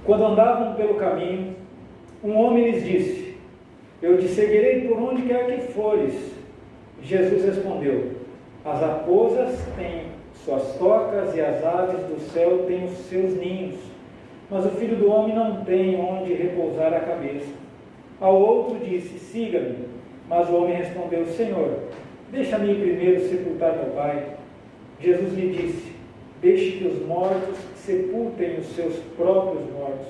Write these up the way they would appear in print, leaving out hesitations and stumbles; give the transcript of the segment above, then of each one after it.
Quando andavam pelo caminho, um homem lhes disse: eu te seguirei por onde quer que fores. Jesus respondeu: as raposas têm suas tocas e as aves do céu têm os seus ninhos, mas o Filho do Homem não tem onde repousar a cabeça. Ao outro disse: siga-me. Mas o homem respondeu: Senhor, deixa-me ir primeiro sepultar meu pai. Jesus lhe disse: deixe que os mortos sepultem os seus próprios mortos.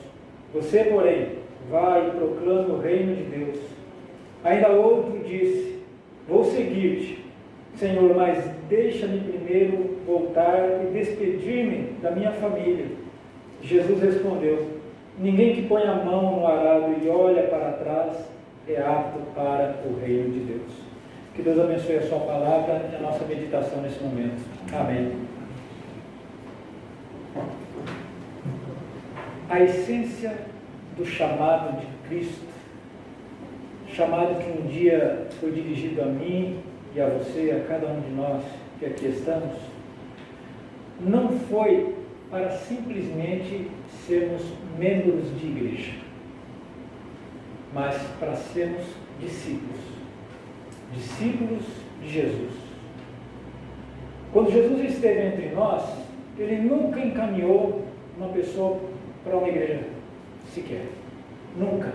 Você, porém, vai e proclame o reino de Deus. Ainda outro disse: vou seguir-te, Senhor, mas deixa-me primeiro voltar e despedir-me da minha família. Jesus respondeu: ninguém que põe a mão no arado e olha para trás é apto para o reino de Deus. Que Deus abençoe a sua palavra e a nossa meditação nesse momento. Amém. A essência do chamado de Cristo, chamado que um dia foi dirigido a mim e a você, a cada um de nós que aqui estamos, não foi para simplesmente sermos membros de igreja, mas para sermos discípulos de Jesus. Quando Jesus esteve entre nós, ele nunca encaminhou uma pessoa para uma igreja sequer, nunca.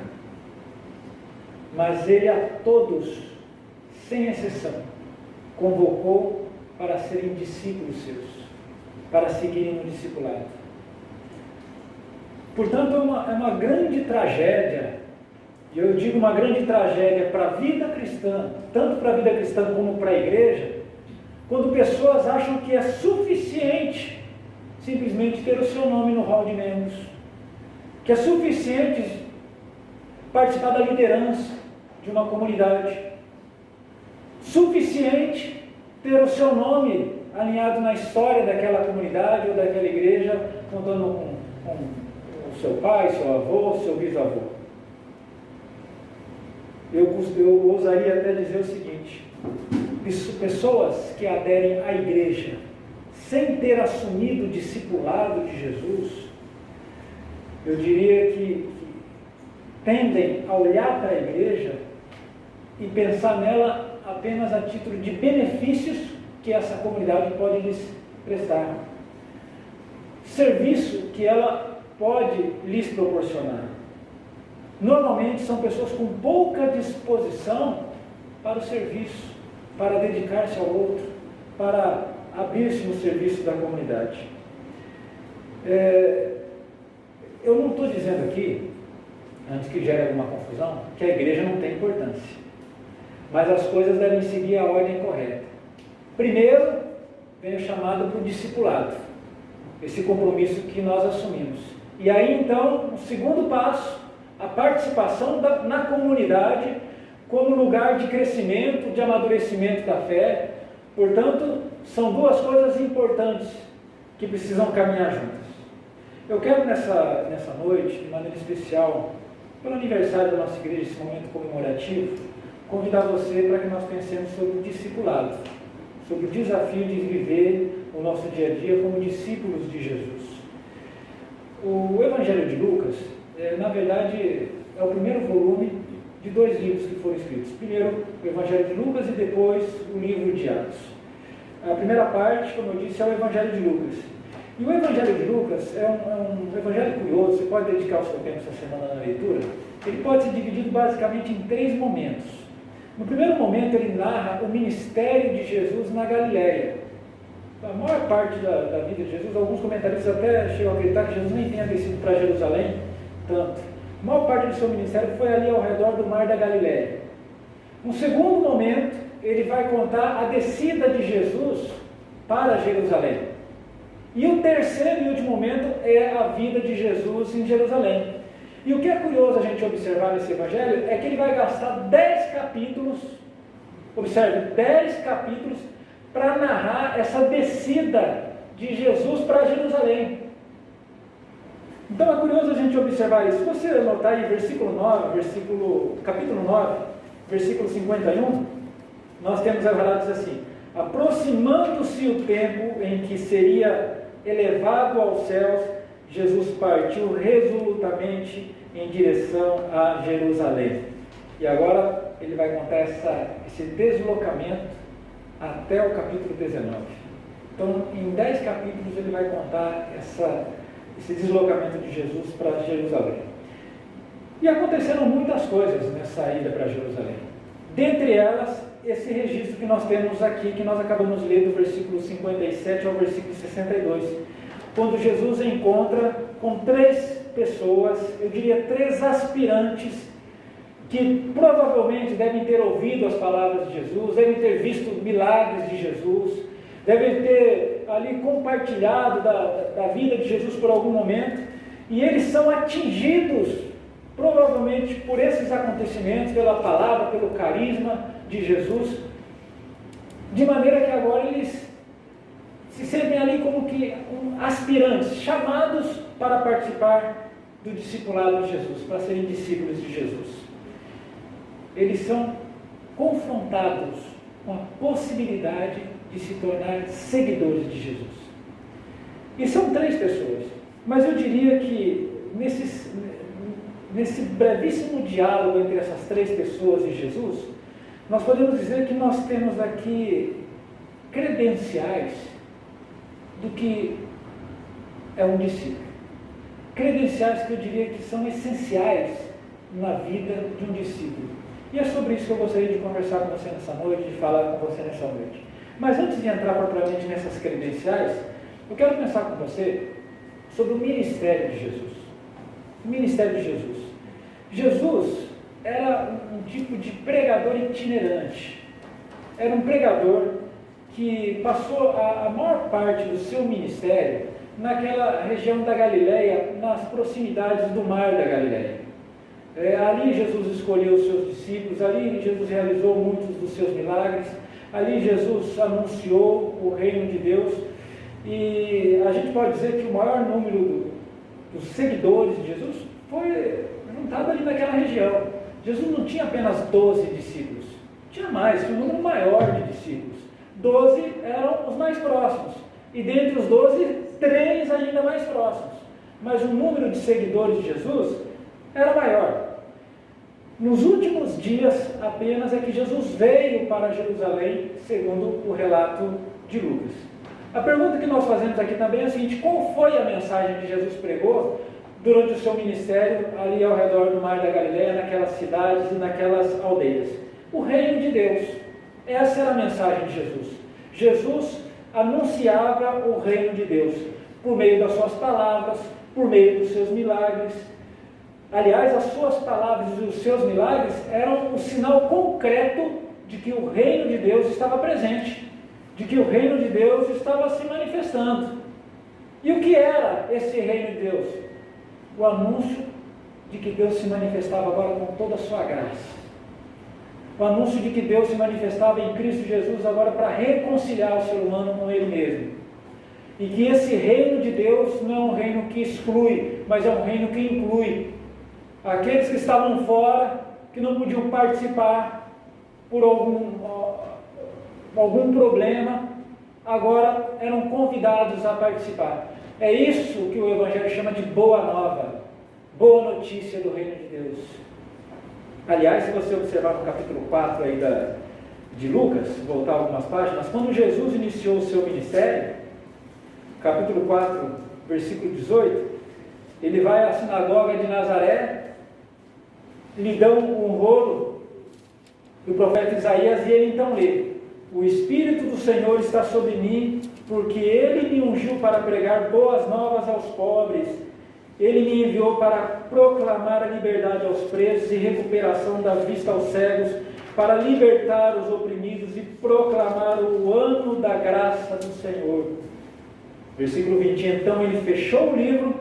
Mas ele a todos, sem exceção, convocou para serem discípulos seus, para seguirem no discipulado. Portanto, é uma grande tragédia, e eu digo uma grande tragédia para a vida cristã, tanto para a vida cristã como para a igreja, quando pessoas acham que é suficiente simplesmente ter o seu nome no hall de membros, que é suficiente participar da liderança de uma comunidade, suficiente ter o seu nome alinhado na história daquela comunidade ou daquela igreja, contando com o seu pai, seu avô, seu bisavô. Eu ousaria até dizer o seguinte: pessoas que aderem à igreja sem ter assumido o discipulado de Jesus, eu diria que tendem a olhar para a igreja e pensar nela apenas a título de benefícios que essa comunidade pode lhes prestar, serviço que ela pode lhes proporcionar. Normalmente são pessoas com pouca disposição para o serviço, para dedicar-se ao outro, para abrir-se no serviço da comunidade. Eu não estou dizendo aqui, antes que gere alguma confusão, que a igreja não tem importância, mas as coisas devem seguir a ordem correta. Primeiro, vem o chamado para o discipulado, esse compromisso que nós assumimos. E aí então, o segundo passo, a participação na comunidade como lugar de crescimento, de amadurecimento da fé. Portanto, são duas coisas importantes que precisam caminhar juntas. Eu quero nessa noite, de maneira especial, pelo aniversário da nossa igreja, esse momento comemorativo, convidar você para que nós pensemos sobre o discipulado, sobre o desafio de viver o nosso dia a dia como discípulos de Jesus. O Evangelho de Lucas, na verdade, é o primeiro volume de 2 livros que foram escritos. Primeiro o Evangelho de Lucas e depois o livro de Atos. A primeira parte, como eu disse, é o Evangelho de Lucas. E o Evangelho de Lucas é um evangelho curioso. Você pode dedicar o seu tempo essa semana na leitura. Ele pode ser dividido basicamente em 3 momentos. No primeiro momento, ele narra o ministério de Jesus na Galileia. A maior parte da vida de Jesus, alguns comentaristas até chegam a acreditar que Jesus nem tenha descido para Jerusalém tanto. A maior parte do seu ministério foi ali ao redor do mar da Galileia. No segundo momento, ele vai contar a descida de Jesus para Jerusalém. E o terceiro e último momento é a vida de Jesus em Jerusalém. E o que é curioso a gente observar nesse evangelho é que ele vai gastar 10 capítulos, observe, 10 capítulos para narrar essa descida de Jesus para Jerusalém. Então é curioso a gente observar isso. Se você anotar aí capítulo 9, versículo 51, nós temos a palavra diz assim: aproximando-se o tempo em que seria elevado aos céus, Jesus partiu resolutamente em direção a Jerusalém. E agora ele vai contar esse deslocamento até o capítulo 19. Então, em 10 capítulos ele vai contar esse deslocamento de Jesus para Jerusalém. E aconteceram muitas coisas nessa ida para Jerusalém. Dentre elas, esse registro que nós temos aqui, que nós acabamos de ler do versículo 57 ao versículo 62, quando Jesus encontra com 3 pessoas, eu diria 3 aspirantes, que provavelmente devem ter ouvido as palavras de Jesus, devem ter visto milagres de Jesus, devem ter ali compartilhado da vida de Jesus por algum momento, e eles são atingidos provavelmente por esses acontecimentos, pela palavra, pelo carisma de Jesus, de maneira que agora eles se sentem ali como que aspirantes, chamados para participar do discipulado de Jesus, para serem discípulos de Jesus. Eles são confrontados com a possibilidade de se tornar seguidores de Jesus. E são 3 pessoas, mas eu diria que nesse brevíssimo diálogo entre essas 3 pessoas e Jesus, nós podemos dizer que nós temos aqui credenciais do que é um discípulo. Credenciais que eu diria que são essenciais na vida de um discípulo. E é sobre isso que eu gostaria de conversar com você nessa noite, de falar com você nessa noite. Mas antes de entrar propriamente nessas credenciais, eu quero pensar com você sobre o ministério de Jesus. O ministério de Jesus. Jesus era um tipo de pregador itinerante. Era um pregador que passou a maior parte do seu ministério naquela região da Galileia, nas proximidades do mar da Galileia. Ali Jesus escolheu os seus discípulos, ali Jesus realizou muitos dos seus milagres, ali Jesus anunciou o reino de Deus, e a gente pode dizer que o maior número dos seguidores de Jesus foi juntado ali naquela região. Jesus não tinha apenas 12 discípulos, tinha mais, tinha um número maior de discípulos. 12 eram os mais próximos, e dentre os 12, 3 ainda mais próximos, mas o número de seguidores de Jesus era maior. Nos últimos dias apenas é que Jesus veio para Jerusalém, segundo o relato de Lucas. A pergunta que nós fazemos aqui também é a seguinte: qual foi a mensagem que Jesus pregou durante o seu ministério ali ao redor do mar da Galileia, naquelas cidades e naquelas aldeias? O reino de Deus. Essa era a mensagem de Jesus. Jesus anunciava o reino de Deus por meio das suas palavras, por meio dos seus milagres. Aliás, as suas palavras e os seus milagres eram um sinal concreto de que o reino de Deus estava presente, de que o reino de Deus estava se manifestando. E o que era esse reino de Deus? O anúncio de que Deus se manifestava agora com toda a sua graça. O anúncio de que Deus se manifestava em Cristo Jesus agora para reconciliar o ser humano com Ele mesmo. E que esse reino de Deus não é um reino que exclui, mas é um reino que inclui. Aqueles que estavam fora, que não podiam participar por algum problema, agora eram convidados a participar. É isso que o Evangelho chama de boa nova, boa notícia do reino de Deus. Aliás, se você observar no capítulo 4 aí de Lucas, voltar algumas páginas, quando Jesus iniciou o seu ministério, capítulo 4, versículo 18, ele vai à sinagoga de Nazaré, lhe dão um rolo do profeta Isaías, e ele então lê: o Espírito do Senhor está sobre mim, porque Ele me ungiu para pregar boas novas aos pobres, Ele me enviou para proclamar a liberdade aos presos e recuperação da vista aos cegos, para libertar os oprimidos e proclamar o ano da graça do Senhor. Versículo 20, então ele fechou o livro,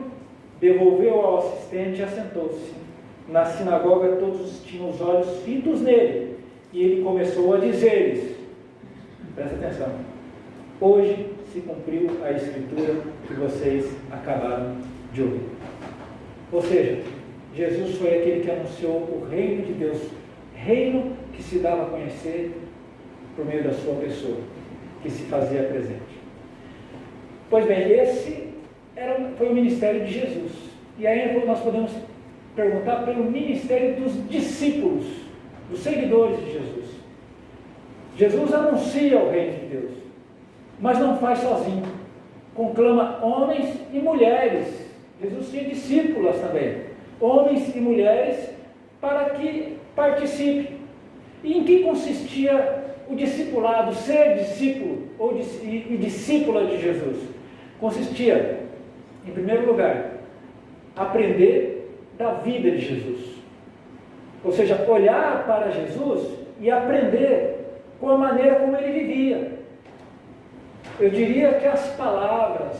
devolveu ao assistente e assentou-se. Na sinagoga todos tinham os olhos fitos nele, e ele começou a dizer-lhes, presta atenção, hoje se cumpriu a escritura que vocês acabaram de ouvir. Ou seja, Jesus foi aquele que anunciou o reino de Deus, reino que se dava a conhecer por meio da sua pessoa, que se fazia presente. Pois bem, foi o ministério de Jesus. E aí nós podemos perguntar pelo ministério dos discípulos, dos seguidores de Jesus. Jesus anuncia o reino de Deus, mas não faz sozinho. Conclama homens e mulheres. Jesus tinha discípulas também, homens e mulheres, para que participem. E em que consistia o discipulado, ser discípulo e discípula de Jesus? Consistia, em primeiro lugar, aprender da vida de Jesus. Ou seja, olhar para Jesus e aprender com a maneira como ele vivia. Eu diria que as palavras,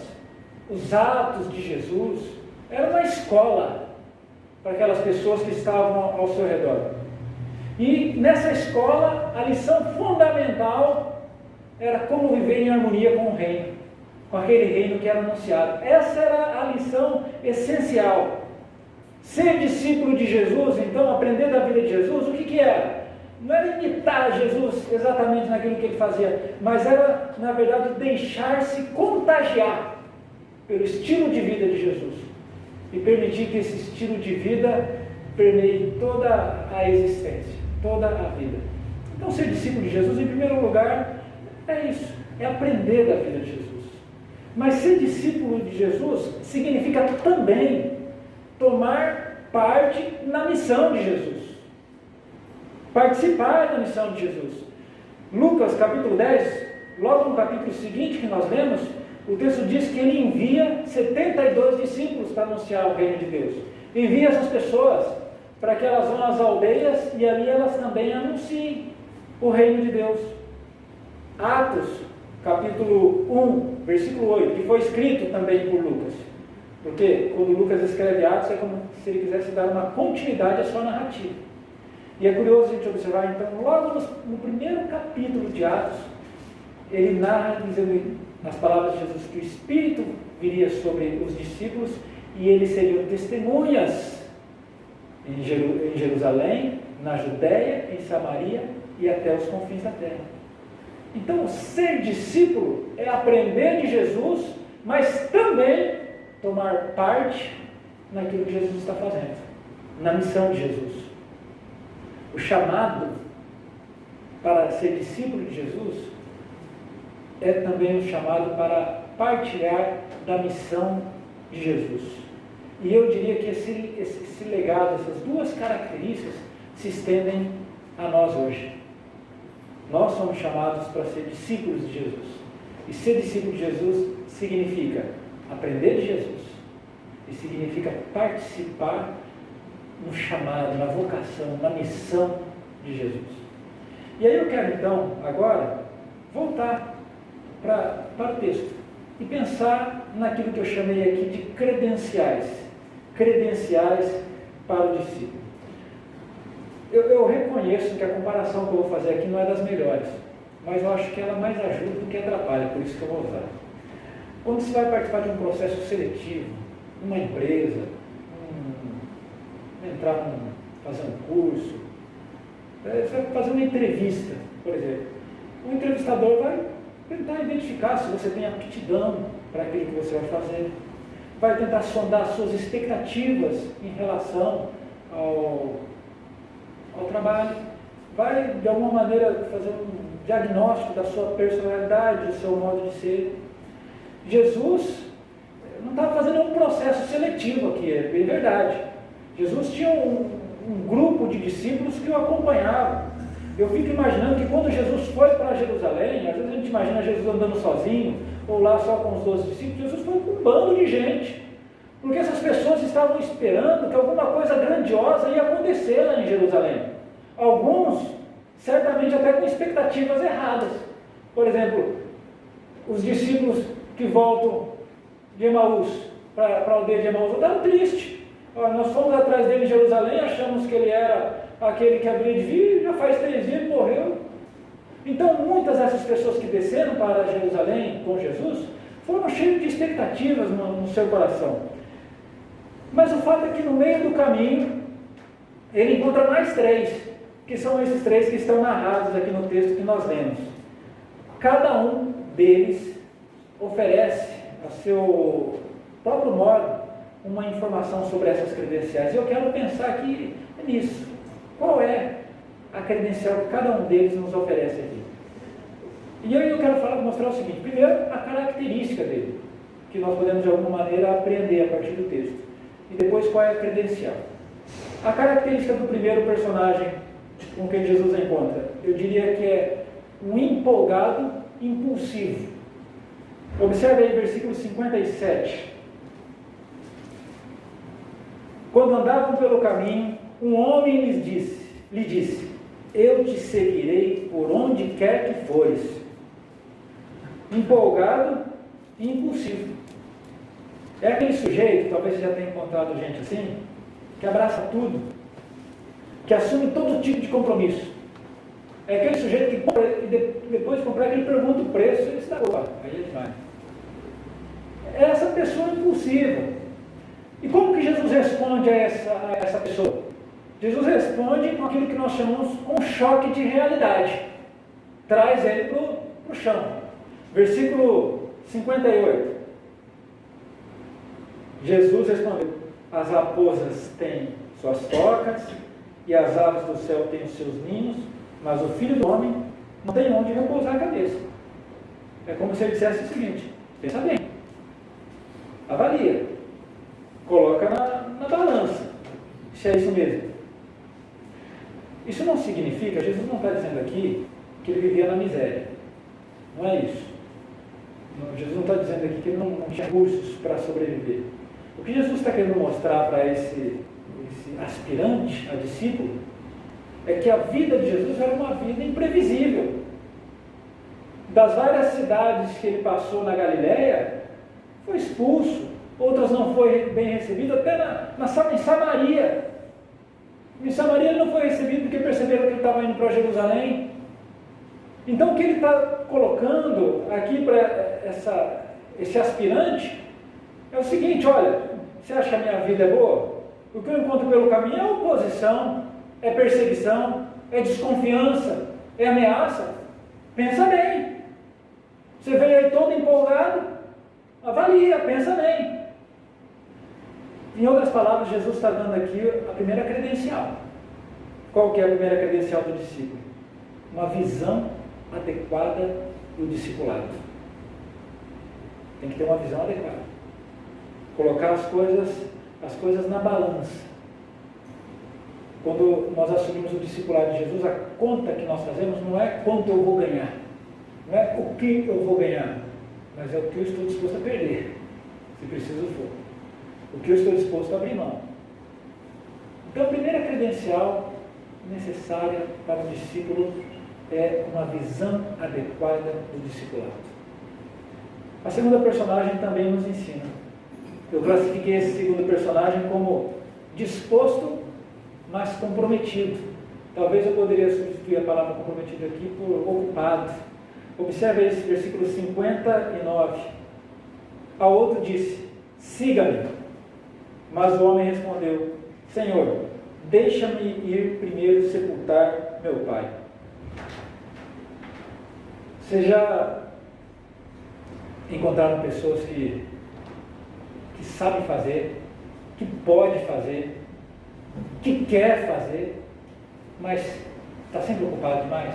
os atos de Jesus, eram uma escola para aquelas pessoas que estavam ao seu redor. E nessa escola, a lição fundamental era como viver em harmonia com o reino, com aquele reino que era anunciado. Essa era a lição essencial. Ser discípulo de Jesus, então, aprender da vida de Jesus, o que era? Não era imitar Jesus exatamente naquilo que ele fazia, mas era, na verdade, deixar-se contagiar pelo estilo de vida de Jesus e permitir que esse estilo de vida permeie toda a existência, toda a vida. Então, ser discípulo de Jesus, em primeiro lugar, é isso, é aprender da vida de Jesus. Mas ser discípulo de Jesus significa também tomar parte na missão de Jesus. Participar da missão de Jesus. Lucas capítulo 10, logo no capítulo seguinte que nós lemos, o texto diz que ele envia 72 discípulos para anunciar o reino de Deus. Envia essas pessoas para que elas vão às aldeias e ali elas também anunciem o reino de Deus. Atos capítulo 1, versículo 8, que foi escrito também por Lucas. Porque quando Lucas escreve Atos é como se ele quisesse dar uma continuidade à sua narrativa. E é curioso a gente observar, então, logo no primeiro capítulo de Atos, ele narra, dizendo nas palavras de Jesus, que o Espírito viria sobre os discípulos e eles seriam testemunhas em Jerusalém, na Judéia, em Samaria e até os confins da terra. Então, ser discípulo é aprender de Jesus, mas também tomar parte naquilo que Jesus está fazendo, na missão de Jesus. O chamado para ser discípulo de Jesus é também um chamado para partilhar da missão de Jesus. E eu diria que esse legado, essas duas características se estendem a nós hoje. Nós somos chamados para ser discípulos de Jesus. E ser discípulo de Jesus significa aprender de Jesus e significa participar no chamado, na vocação, na missão de Jesus. E aí eu quero então, agora, voltar para o texto e pensar naquilo que eu chamei aqui de credenciais para o discípulo. Eu reconheço que a comparação que eu vou fazer aqui não é das melhores, mas eu acho que ela mais ajuda do que atrapalha, por isso que eu vou usar. Quando você vai participar de um processo seletivo, numa empresa, fazer um curso, você vai fazer uma entrevista, por exemplo. O entrevistador vai tentar identificar se você tem aptidão para aquilo que você vai fazer, vai tentar sondar suas expectativas em relação ao trabalho, vai de alguma maneira fazer um diagnóstico da sua personalidade, do seu modo de ser. Jesus não estava fazendo um processo seletivo aqui, é bem verdade. Jesus tinha um grupo de discípulos que o acompanhavam. Eu fico imaginando que quando Jesus foi para Jerusalém, às vezes a gente imagina Jesus andando sozinho, ou lá só com os 12 discípulos, Jesus foi com um bando de gente, porque essas pessoas estavam esperando que alguma coisa grandiosa ia acontecer lá em Jerusalém. Alguns, certamente até com expectativas erradas. Por exemplo, os discípulos que voltam de Emaús, para a aldeia de Emaús, estavam tristes. Nós fomos atrás dele em Jerusalém, achamos que ele era aquele que havia de vir, já faz 3 dias ele morreu. Então, muitas dessas pessoas que desceram para Jerusalém com Jesus, foram cheios de expectativas no seu coração. Mas o fato é que no meio do caminho, ele encontra mais 3, que são esses 3 que estão narrados aqui no texto que nós lemos. Cada um deles oferece próprio modo, uma informação sobre essas credenciais. E eu quero pensar aqui nisso. Qual é a credencial que cada um deles nos oferece aqui? E eu quero mostrar o seguinte. Primeiro, a característica dele, que nós podemos de alguma maneira aprender a partir do texto. E depois, qual é a credencial. A característica do primeiro personagem com quem Jesus encontra, eu diria que é um empolgado impulsivo. Observe aí versículo 57. Quando andavam pelo caminho, um homem lhe disse, eu te seguirei por onde quer que fores. Empolgado e impulsivo. É aquele sujeito, talvez você já tenha encontrado gente assim, que abraça tudo, que assume todo tipo de compromisso. É aquele sujeito que compra, e depois de comprar, ele pergunta o preço, ele está opa, aí ele vai. É essa pessoa impulsiva. E como que Jesus responde a essa pessoa? Jesus responde com aquilo que nós chamamos um choque de realidade. Traz ele para o chão. Versículo 58. Jesus respondeu, as raposas têm suas tocas e as aves do céu têm os seus ninhos, mas o Filho do Homem não tem onde repousar a cabeça. É como se ele dissesse o seguinte, pensa bem, avalia, coloca na balança, se é isso mesmo. Isso não significa, Jesus não está dizendo aqui que ele vivia na miséria, não é isso. Jesus não está dizendo aqui que ele não tinha recursos para sobreviver. O que Jesus está querendo mostrar para esse aspirante a discípulo é que a vida de Jesus era uma vida imprevisível. Das várias cidades que ele passou na Galileia, foi expulso, outras não foi bem recebido, até em Samaria. Em Samaria ele não foi recebido porque perceberam que ele estava indo para Jerusalém. Então o que ele está colocando aqui para esse aspirante é o seguinte, olha, você acha que a minha vida é boa? O que eu encontro pelo caminho é oposição, é perseguição, é desconfiança, é ameaça. Pensa bem. Você veio aí todo empolgado, avalia, pensa bem. Em outras palavras, Jesus está dando aqui a primeira credencial. Qual que é a primeira credencial do discípulo? Uma visão adequada do discipulado. Tem que ter uma visão adequada. Colocar as coisas na balança. Quando nós assumimos o discipulado de Jesus, a conta que nós fazemos não é quanto eu vou ganhar, não é o que eu vou ganhar, mas é o que eu estou disposto a perder, se preciso for. O que eu estou disposto a abrir mão. Então, a primeira credencial necessária para o discípulo é uma visão adequada do discipulado. A segunda personagem também nos ensina. Eu classifiquei esse segundo personagem como disposto, mas comprometido. Talvez eu poderia substituir a palavra comprometido aqui por ocupado. Observe esse versículo 59. A outro disse, siga-me. Mas o homem respondeu, Senhor, deixa-me ir primeiro sepultar meu pai. Vocês já encontraram pessoas que sabem fazer, que pode fazer, que quer fazer, mas está sempre ocupado demais?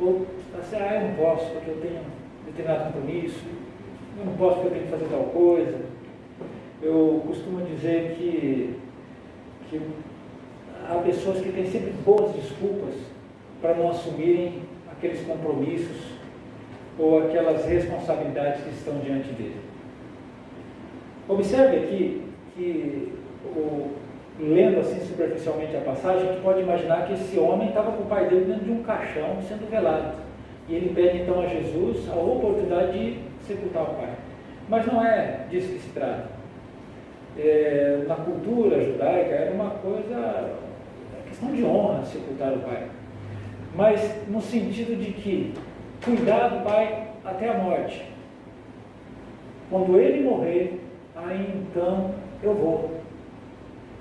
Ou está assim, eu não posso porque eu tenho determinado compromisso, eu não posso porque eu tenho que fazer tal coisa. Eu costumo dizer que há pessoas que têm sempre boas desculpas para não assumirem aqueles compromissos ou aquelas responsabilidades que estão diante dele. Observe aqui que, lendo assim superficialmente a passagem, a gente pode imaginar que esse homem estava com o pai dele dentro de um caixão sendo velado. E ele pede então a Jesus a oportunidade de sepultar o pai. Mas não é disso que se trata. Na cultura judaica era uma coisa, questão de honra sepultar o pai. Mas no sentido de que cuidar do pai até a morte. Quando ele morrer, aí então eu vou.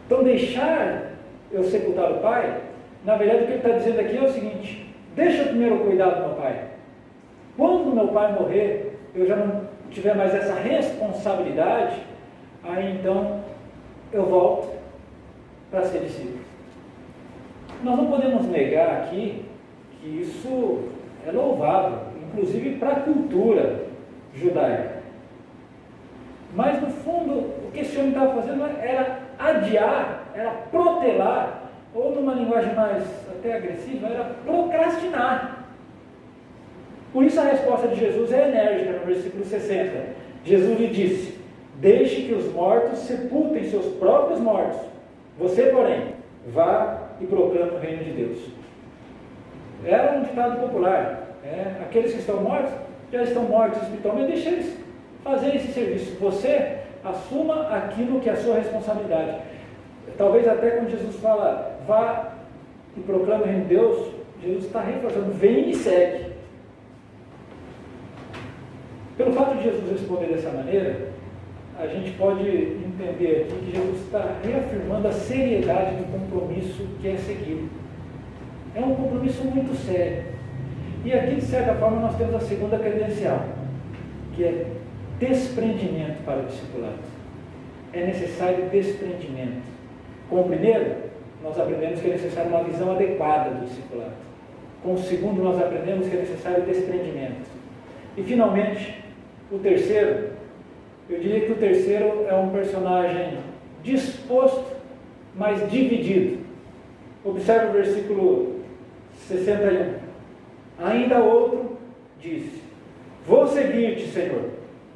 Então deixar eu sepultar o pai, na verdade o que ele está dizendo aqui é o seguinte, deixa eu primeiro cuidar do meu pai. Quando meu pai morrer, eu já não tiver mais essa responsabilidade, aí então eu volto para ser discípulo. Nós não podemos negar aqui que isso é louvável, inclusive para a cultura judaica. Mas no fundo, o que esse homem estava fazendo era adiar, era protelar, ou numa linguagem mais até agressiva, era procrastinar. Por isso a resposta de Jesus é enérgica no versículo 60. Jesus lhe disse: deixe que os mortos sepultem seus próprios mortos. Você, porém, vá e proclame o reino de Deus. Era um ditado popular. Aqueles que estão mortos, já estão mortos espiritualmente, deixe eles fazer esse serviço. Você assuma aquilo que é a sua responsabilidade. Talvez até quando Jesus fala, vá e proclame o reino de Deus, Jesus está reforçando, vem e me segue. Pelo fato de Jesus responder dessa maneira, a gente pode entender aqui que Jesus está reafirmando a seriedade do compromisso que é seguido. É um compromisso muito sério. E aqui, de certa forma, nós temos a segunda credencial, que é desprendimento para o discipulado. É necessário desprendimento. Com o primeiro, nós aprendemos que é necessário uma visão adequada do discipulado. Com o segundo, nós aprendemos que é necessário desprendimento. E, finalmente, o terceiro, eu diria que o terceiro é um personagem disposto, mas dividido. Observe o versículo 61. Ainda outro disse: vou seguir-te, Senhor,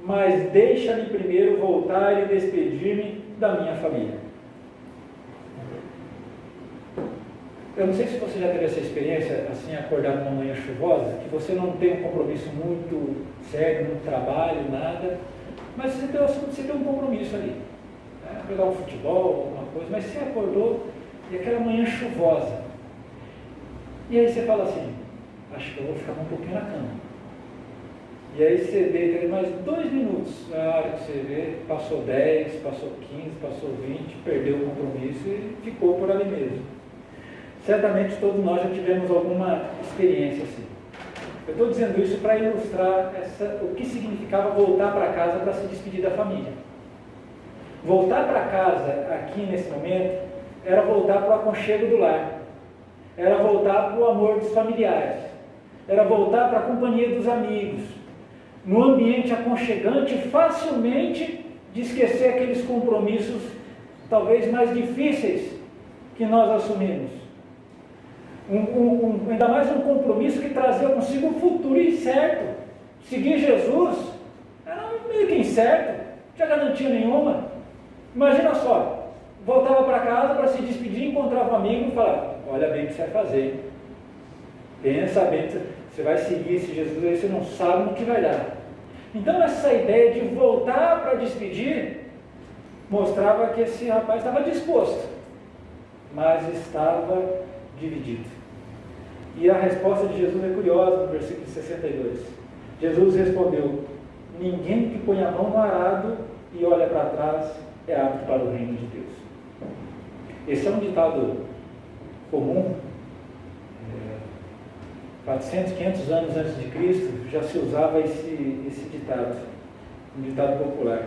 mas deixa-me primeiro voltar e despedir-me da minha família. Eu não sei se você já teve essa experiência, assim, acordar numa manhã chuvosa, que você não tem um compromisso muito sério, no trabalho, nada, mas você tem um compromisso ali, né? Pegar um futebol, alguma coisa, mas você acordou e aquela manhã chuvosa, e aí você fala assim, acho que eu vou ficar um pouquinho na cama, e aí você deita mais 2 minutos, a hora que você vê, passou 10, passou 15, passou 20, perdeu o compromisso e ficou por ali mesmo. Certamente todos nós já tivemos alguma experiência assim. Eu estou dizendo isso para ilustrar o que significava voltar para casa para se despedir da família. Voltar para casa aqui nesse momento era voltar para o aconchego do lar, era voltar para o amor dos familiares, era voltar para a companhia dos amigos, num ambiente aconchegante, facilmente de esquecer aqueles compromissos talvez mais difíceis que nós assumimos. Ainda mais um compromisso que trazia consigo um futuro incerto. Seguir Jesus era meio que incerto, não tinha garantia nenhuma. Imagina só, voltava para casa para se despedir, encontrava um amigo e falava: olha bem o que você vai fazer, pensa bem, você vai seguir esse Jesus aí, você não sabe no que vai dar. Então essa ideia de voltar para despedir mostrava que esse rapaz estava disposto, mas estava dividido. E a resposta de Jesus é curiosa no versículo 62. Jesus respondeu: ninguém que põe a mão no arado e olha para trás é apto para o reino de Deus. Esse é um ditado comum. 400, 500 anos antes de Cristo já se usava esse ditado, um ditado popular,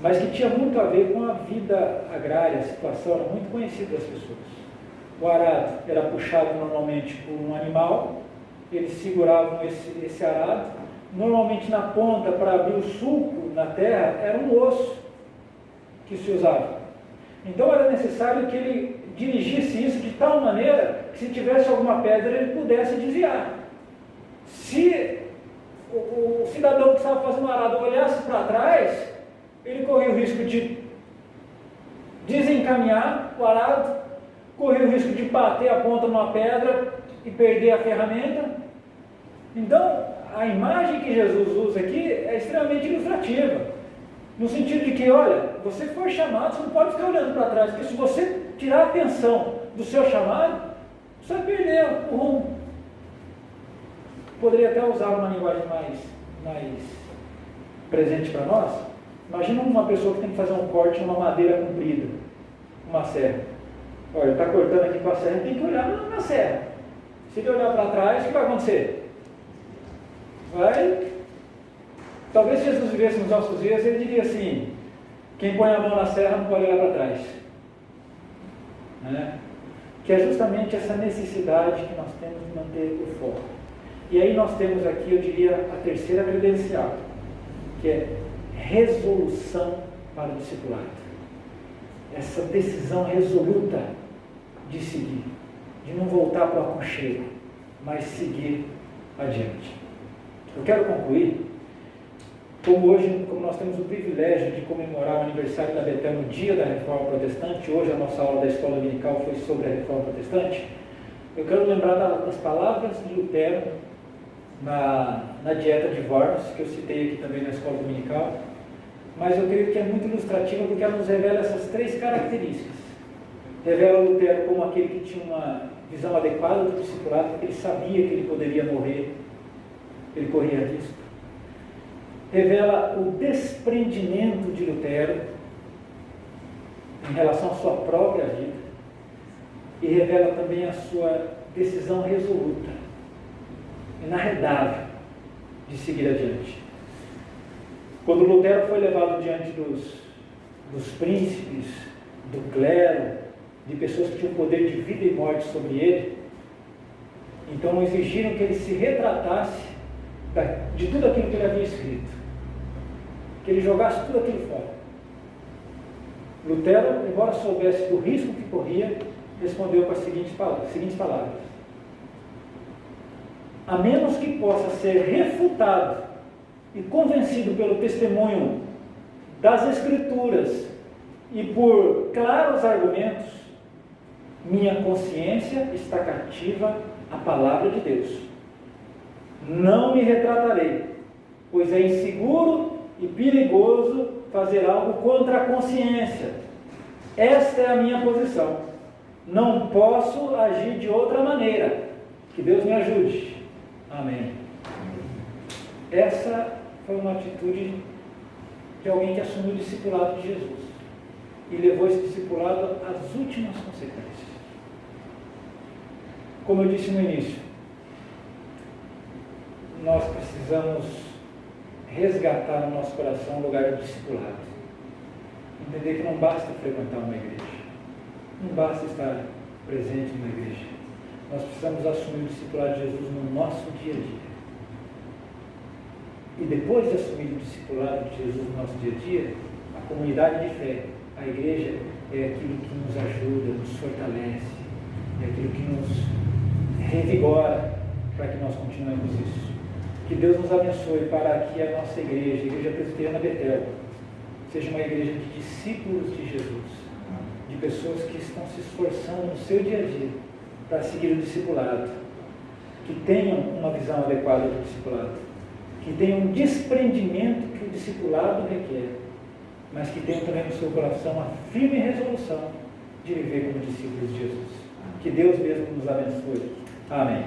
mas que tinha muito a ver com a vida agrária. A situação era muito conhecida das pessoas. O arado era puxado normalmente por um animal, eles seguravam esse arado, normalmente na ponta, para abrir o sulco na terra, era um osso que se usava. Então era necessário que ele dirigisse isso de tal maneira que, se tivesse alguma pedra, ele pudesse desviar. Se o cidadão que estava fazendo o arado olhasse para trás, ele corria o risco de desencaminhar o arado, corria o risco de bater a ponta numa pedra e perder a ferramenta. Então, a imagem que Jesus usa aqui é extremamente ilustrativa, no sentido de que, olha, você foi chamado, você não pode ficar olhando para trás, porque se você tirar a atenção do seu chamado, você vai perder o rumo. Poderia até usar uma linguagem mais presente para nós. Imagina uma pessoa que tem que fazer um corte numa madeira comprida, uma serra. Olha, está cortando aqui com a serra, tem que olhar na serra. Se ele olhar para trás, o que vai acontecer? Vai Talvez se Jesus vivesse nos nossos dias, ele diria assim: quem põe a mão na serra não pode olhar para trás. Né? Que é justamente essa necessidade que nós temos de manter o foco. E aí nós temos aqui, eu diria, a terceira credencial, que é resolução para o discipulado. Essa decisão resoluta de seguir, de não voltar para o aconchego, mas seguir adiante. Eu quero concluir, como nós temos o privilégio de comemorar o aniversário da Betel no dia da Reforma Protestante, hoje a nossa aula da Escola Dominical foi sobre a Reforma Protestante, eu quero lembrar das palavras de Lutero na Dieta de Worms, que eu citei aqui também na Escola Dominical, mas eu creio que é muito ilustrativa porque ela nos revela essas três características. Revela Lutero como aquele que tinha uma visão adequada do discipulado, porque ele sabia que ele poderia morrer, ele corria risco. Revela o desprendimento de Lutero em relação à sua própria vida e revela também a sua decisão resoluta, inarredável, de seguir adiante. Quando Lutero foi levado diante dos príncipes, do clero, de pessoas que tinham poder de vida e morte sobre ele, então exigiram que ele se retratasse de tudo aquilo que ele havia escrito, que ele jogasse tudo aquilo fora. Lutero, embora soubesse do risco que corria, respondeu com as seguintes palavras: a menos que possa ser refutado e convencido pelo testemunho das Escrituras e por claros argumentos, minha consciência está cativa à palavra de Deus. Não me retratarei, pois é inseguro e perigoso fazer algo contra a consciência. Esta é a minha posição. Não posso agir de outra maneira. Que Deus me ajude. Amém. Essa foi uma atitude de alguém que assumiu o discipulado de Jesus e levou esse discipulado às últimas consequências. Como eu disse no início, nós precisamos resgatar no nosso coração o lugar do discipulado. Entender que não basta frequentar uma igreja, não basta estar presente numa igreja. Nós precisamos assumir o discipulado de Jesus no nosso dia a dia. E depois de assumir o discipulado de Jesus no nosso dia a dia, a comunidade de fé, a igreja, é aquilo que nos ajuda, nos fortalece, é aquilo que nos revigora para que nós continuemos isso. Que Deus nos abençoe para que a nossa igreja, a Igreja Presbiteriana Betel, seja uma igreja de discípulos de Jesus, de pessoas que estão se esforçando no seu dia a dia para seguir o discipulado, que tenham uma visão adequada do discipulado, que tenham um desprendimento que o discipulado requer, mas que tenham também no seu coração a firme resolução de viver como discípulos de Jesus. Que Deus mesmo nos abençoe. Amém.